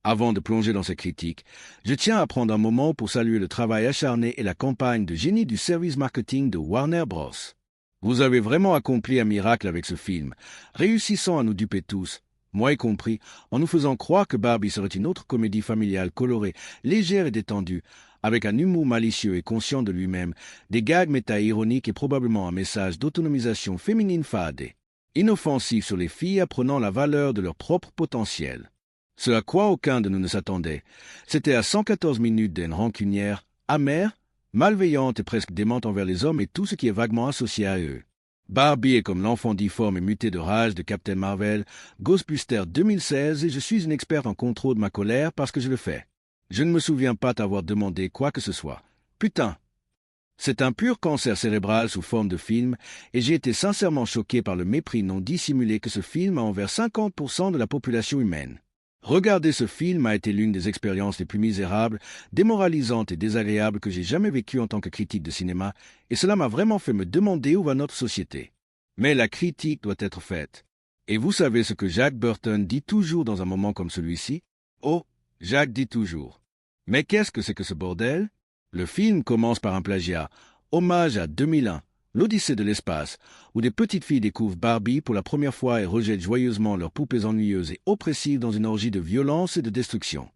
Avant de plonger dans ces critiques, je tiens à prendre un moment pour saluer le travail acharné et la campagne de génie du service marketing de Warner Bros. Vous avez vraiment accompli un miracle avec ce film, réussissant à nous duper tous, moi y compris, en nous faisant croire que Barbie serait une autre comédie familiale colorée, légère et détendue, avec un humour malicieux et conscient de lui-même, des gags méta-ironiques et probablement un message d'autonomisation féminine fade, inoffensif sur les filles apprenant la valeur de leur propre potentiel. Ce à quoi aucun de nous ne s'attendait, c'était à 114 minutes d'une rancunière, amère, malveillante et presque démente envers les hommes et tout ce qui est vaguement associé à eux. Barbie est comme l'enfant difforme et muté de rage de Captain Marvel, Ghostbusters 2016 et je suis une experte en contrôle de ma colère parce que je le fais. Je ne me souviens pas t'avoir demandé quoi que ce soit. Putain! C'est un pur cancer cérébral sous forme de film et j'ai été sincèrement choqué par le mépris non dissimulé que ce film a envers 50% de la population humaine. Regarder ce film a été l'une des expériences les plus misérables, démoralisantes et désagréables que j'ai jamais vécues en tant que critique de cinéma, et cela m'a vraiment fait me demander où va notre société. Mais la critique doit être faite. Et vous savez ce que Jack Burton dit toujours dans un moment comme celui-ci? Oh, Jack dit toujours. Mais qu'est-ce que c'est que ce bordel? Le film commence par un plagiat, hommage à 2001, l'Odyssée de l'espace, où des petites filles découvrent Barbie pour la première fois et rejettent joyeusement leurs poupées ennuyeuses et oppressives dans une orgie de violence et de destruction.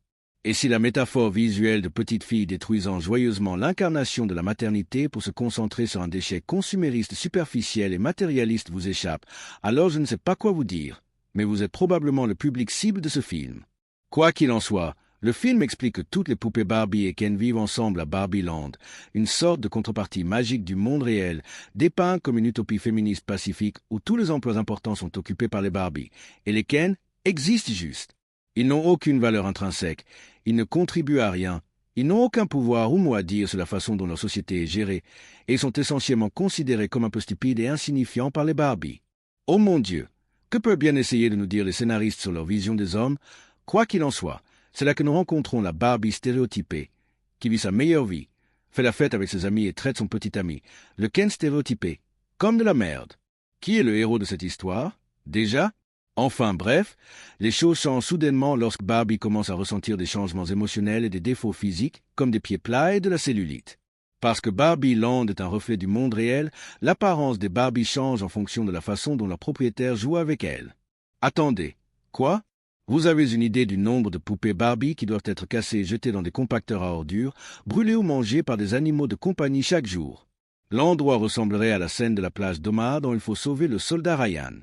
Et si la métaphore visuelle de petites filles détruisant joyeusement l'incarnation de la maternité pour se concentrer sur un déchet consumériste superficiel et matérialiste vous échappe, alors je ne sais pas quoi vous dire, mais vous êtes probablement le public cible de ce film. Quoi qu'il en soit, le film explique que toutes les poupées Barbie et Ken vivent ensemble à Barbie Land, une sorte de contrepartie magique du monde réel, dépeint comme une utopie féministe pacifique où tous les emplois importants sont occupés par les Barbie, et les Ken existent juste. Ils n'ont aucune valeur intrinsèque, ils ne contribuent à rien, ils n'ont aucun pouvoir ou mot à dire sur la façon dont leur société est gérée, et ils sont essentiellement considérés comme un peu stupides et insignifiants par les Barbie. Oh mon Dieu, que peuvent bien essayer de nous dire les scénaristes sur leur vision des hommes? Quoi qu'il en soit, c'est là que nous rencontrons la Barbie stéréotypée, qui vit sa meilleure vie, fait la fête avec ses amis et traite son petit ami, le Ken stéréotypé, comme de la merde. Qui est le héros de cette histoire? Déjà? Enfin bref, les choses changent soudainement lorsque Barbie commence à ressentir des changements émotionnels et des défauts physiques, comme des pieds plats et de la cellulite. Parce que Barbie Land est un reflet du monde réel, l'apparence des Barbie change en fonction de la façon dont leur propriétaire joue avec elles. Attendez, quoi? Vous avez une idée du nombre de poupées Barbie qui doivent être cassées et jetées dans des compacteurs à ordures, brûlées ou mangées par des animaux de compagnie chaque jour. L'endroit ressemblerait à la scène de la plage d'Omar dont il faut sauver le soldat Ryan.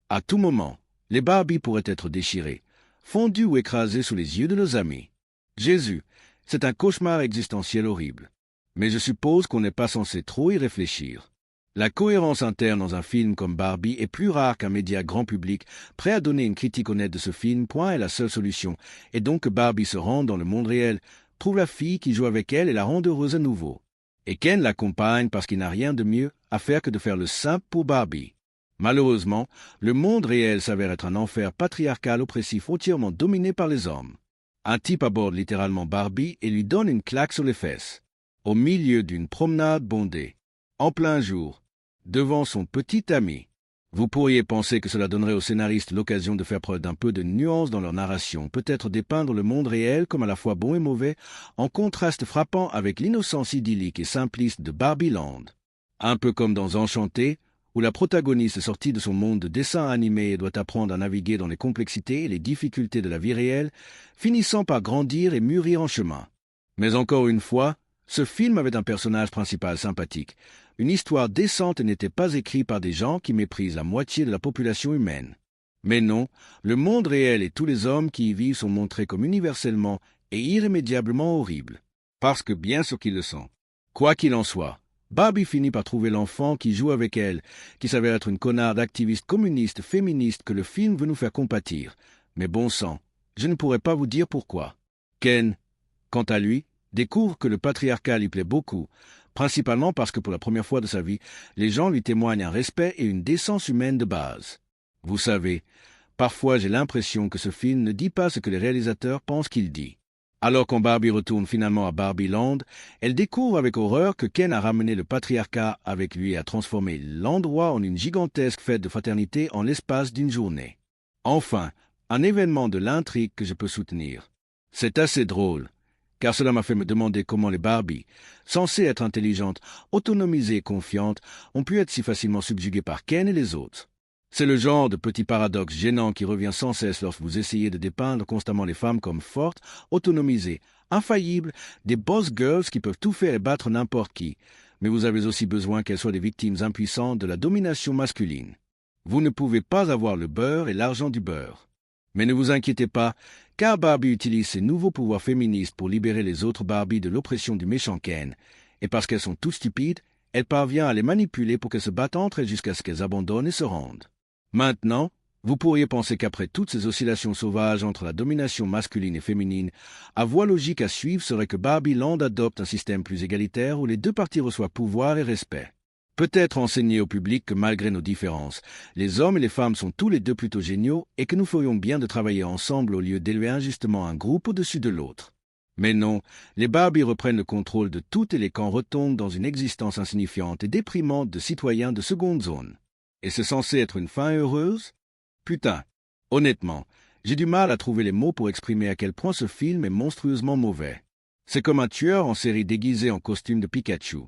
À tout moment, les Barbie pourraient être déchirées, fondues ou écrasées sous les yeux de nos amis. Jésus, c'est un cauchemar existentiel horrible. Mais je suppose qu'on n'est pas censé trop y réfléchir. La cohérence interne dans un film comme Barbie est plus rare qu'un média grand public prêt à donner une critique honnête de ce film. Point est la seule solution, et donc que Barbie se rende dans le monde réel, trouve la fille qui joue avec elle et la rende heureuse à nouveau. Et Ken l'accompagne parce qu'il n'a rien de mieux à faire que de faire le simple pour Barbie. Malheureusement, le monde réel s'avère être un enfer patriarcal oppressif entièrement dominé par les hommes. Un type aborde littéralement Barbie et lui donne une claque sur les fesses, au milieu d'une promenade bondée, en plein jour, devant son petit ami. Vous pourriez penser que cela donnerait aux scénaristes l'occasion de faire preuve d'un peu de nuance dans leur narration, peut-être dépeindre le monde réel comme à la fois bon et mauvais, en contraste frappant avec l'innocence idyllique et simpliste de Barbie Land. Un peu comme dans Enchanté, où la protagoniste est sortie de son monde de dessin animé et doit apprendre à naviguer dans les complexités et les difficultés de la vie réelle, finissant par grandir et mûrir en chemin. Mais encore une fois, ce film avait un personnage principal sympathique, une histoire décente et n'était pas écrite par des gens qui méprisent la moitié de la population humaine. Mais non, le monde réel et tous les hommes qui y vivent sont montrés comme universellement et irrémédiablement horribles. Parce que bien sûr qu'ils le sont. Quoi qu'il en soit, Barbie finit par trouver l'enfant qui joue avec elle, qui s'avère être une connarde activiste communiste féministe que le film veut nous faire compatir. Mais bon sang, je ne pourrais pas vous dire pourquoi. Ken, quant à lui, découvre que le patriarcat lui plaît beaucoup, principalement parce que pour la première fois de sa vie, les gens lui témoignent un respect et une décence humaine de base. Vous savez, parfois j'ai l'impression que ce film ne dit pas ce que les réalisateurs pensent qu'il dit. Alors quand Barbie retourne finalement à Barbie Land, elle découvre avec horreur que Ken a ramené le patriarcat avec lui et a transformé l'endroit en une gigantesque fête de fraternité en l'espace d'une journée. Enfin, un événement de l'intrigue que je peux soutenir. C'est assez drôle, car cela m'a fait me demander comment les Barbie, censées être intelligentes, autonomisées et confiantes, ont pu être si facilement subjuguées par Ken et les autres. C'est le genre de petit paradoxe gênant qui revient sans cesse lorsque vous essayez de dépeindre constamment les femmes comme fortes, autonomisées, infaillibles, des boss girls qui peuvent tout faire et battre n'importe qui, mais vous avez aussi besoin qu'elles soient des victimes impuissantes de la domination masculine. Vous ne pouvez pas avoir le beurre et l'argent du beurre. Mais ne vous inquiétez pas, car Barbie utilise ses nouveaux pouvoirs féministes pour libérer les autres Barbies de l'oppression du méchant Ken, et parce qu'elles sont toutes stupides, elle parvient à les manipuler pour qu'elles se battent entre elles jusqu'à ce qu'elles abandonnent et se rendent. Maintenant, vous pourriez penser qu'après toutes ces oscillations sauvages entre la domination masculine et féminine, la voie logique à suivre serait que Barbie Land adopte un système plus égalitaire où les deux parties reçoivent pouvoir et respect. Peut-être enseigner au public que malgré nos différences, les hommes et les femmes sont tous les deux plutôt géniaux et que nous ferions bien de travailler ensemble au lieu d'élever injustement un groupe au-dessus de l'autre. Mais non, les Barbies reprennent le contrôle de tout et les camps retombent dans une existence insignifiante et déprimante de citoyens de seconde zone. Et c'est censé être une fin heureuse? Putain, honnêtement, j'ai du mal à trouver les mots pour exprimer à quel point ce film est monstrueusement mauvais. C'est comme un tueur en série déguisé en costume de Pikachu.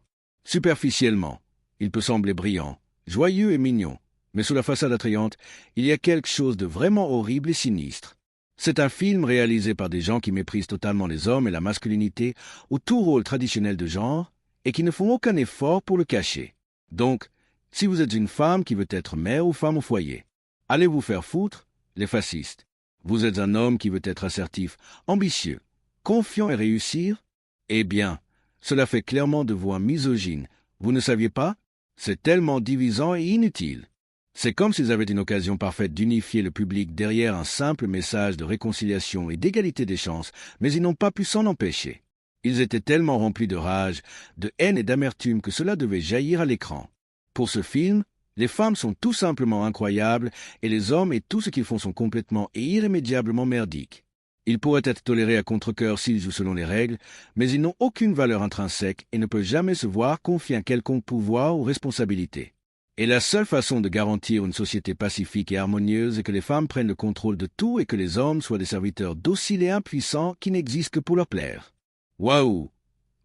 Superficiellement, il peut sembler brillant, joyeux et mignon, mais sous la façade attrayante, il y a quelque chose de vraiment horrible et sinistre. C'est un film réalisé par des gens qui méprisent totalement les hommes et la masculinité ou tout rôle traditionnel de genre et qui ne font aucun effort pour le cacher. Donc, si vous êtes une femme qui veut être mère ou femme au foyer, allez vous faire foutre, les fascistes. Vous êtes un homme qui veut être assertif, ambitieux, confiant et réussir? Eh bien, cela fait clairement de vous un misogyne. Vous ne saviez pas? C'est tellement divisant et inutile. C'est comme s'ils avaient une occasion parfaite d'unifier le public derrière un simple message de réconciliation et d'égalité des chances, mais ils n'ont pas pu s'en empêcher. Ils étaient tellement remplis de rage, de haine et d'amertume que cela devait jaillir à l'écran. Pour ce film, les femmes sont tout simplement incroyables et les hommes et tout ce qu'ils font sont complètement et irrémédiablement merdiques. Ils pourraient être tolérés à contre-cœur s'ils jouent selon les règles, mais ils n'ont aucune valeur intrinsèque et ne peuvent jamais se voir confier un quelconque pouvoir ou responsabilité. Et la seule façon de garantir une société pacifique et harmonieuse est que les femmes prennent le contrôle de tout et que les hommes soient des serviteurs dociles et impuissants qui n'existent que pour leur plaire. Waouh!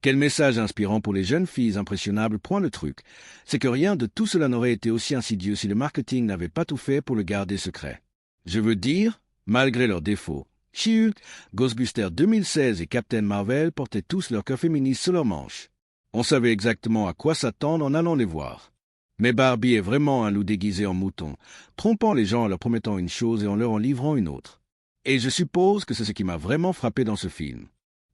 Quel message inspirant pour les jeunes filles impressionnables, point le truc. C'est que rien de tout cela n'aurait été aussi insidieux si le marketing n'avait pas tout fait pour le garder secret. Je veux dire, malgré leurs défauts, She-Hulk, Ghostbusters 2016 et Captain Marvel portaient tous leur cœur féministe sur leurs manches. On savait exactement à quoi s'attendre en allant les voir. Mais Barbie est vraiment un loup déguisé en mouton, trompant les gens en leur promettant une chose et en leur en livrant une autre. Et je suppose que c'est ce qui m'a vraiment frappé dans ce film.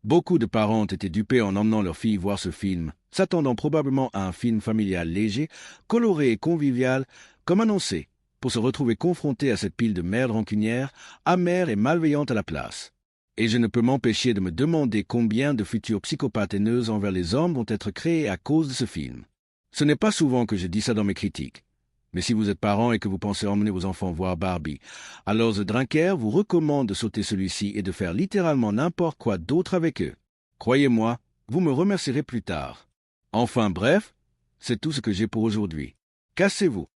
Beaucoup de parents ont été dupés en emmenant leurs filles voir ce film, s'attendant probablement à un film familial léger, coloré et convivial, comme annoncé, pour se retrouver confrontés à cette pile de merde rancunière, amère et malveillante à la place. Et je ne peux m'empêcher de me demander combien de futurs psychopathes haineux envers les hommes vont être créés à cause de ce film. Ce n'est pas souvent que je dis ça dans mes critiques. Mais si vous êtes parent et que vous pensez emmener vos enfants voir Barbie, alors The Drinker vous recommande de sauter celui-ci et de faire littéralement n'importe quoi d'autre avec eux. Croyez-moi, vous me remercierez plus tard. Enfin bref, c'est tout ce que j'ai pour aujourd'hui. Cassez-vous.